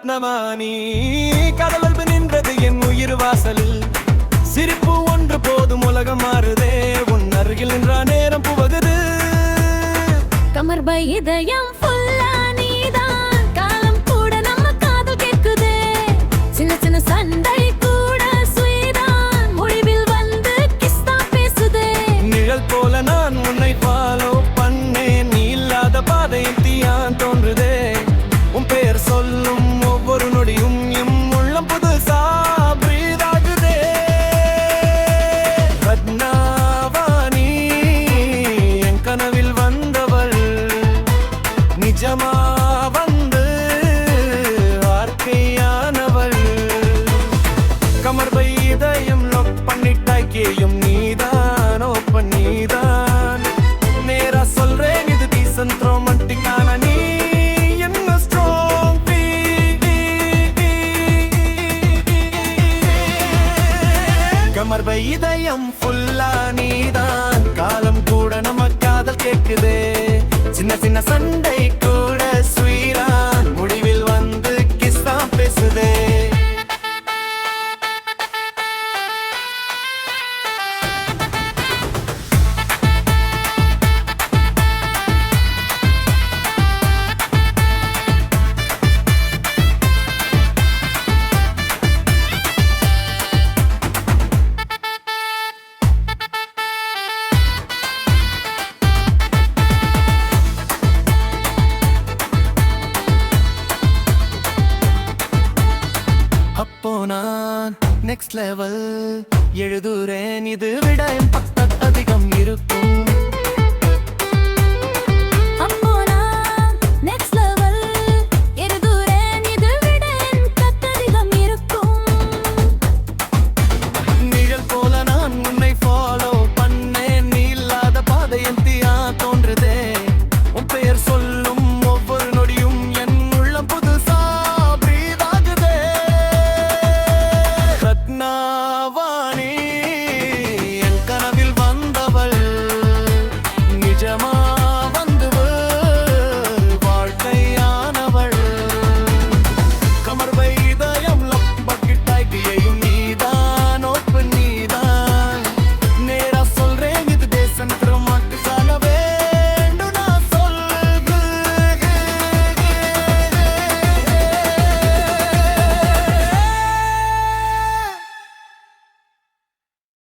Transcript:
ரத்னமானி கடவுள் நின்றது என் உயிர் வாசலில் சிரிப்பு ஒன்று போதும் உலகம் மாறுதே உன் அருகில் நின்ற நேரம் புவகுது கமர் பை இதயம் ஃபுல்லா நீதான் காலம் கூட நம்ம காதல் கேட்குதே சின்ன சின்ன சண்டை கூட ஸ்வீதான் முடிவில் வந்து கிஸ் தான் பேசுதே நிழல் போல நான் உன்னை ஃபாலோ பண்ணேன் நீ இல்லாத பாதையில் தீயான் தோன்றுதே உன் பெயர் சொல்லும் ஒவ்வொரு நொடியும் எம் உள்ளம் புதுசா breathe ஆகுதே ரத்னவாணி என் கனவில் வந்தவள் நிஜமா வந்து வார்த்தையானவள் கமர் பை இதயம் லொக் பண்ணிட்டாக்கியும் நீதான் ஓப்பன் நீதான் நேரா சொல்றேன் இது டீசன்ட் ரொமான்டிக்கான நீ என்ன ஸ்ட்ராங் கமர் பை இதயம் ஃபுல்லா நீதான் காலம் கூட நம்ம காதல் கேக்குதே சின்ன சின்ன சண்டை கூட ஸ்வீரா முடிவில் வந்து கிஸ் தான் பேசுதே அப்போ நான் நெக்ஸ்ட் லெவல் எழுதுறேன் இது விட பக்கம் அதிகம் இருக்கும்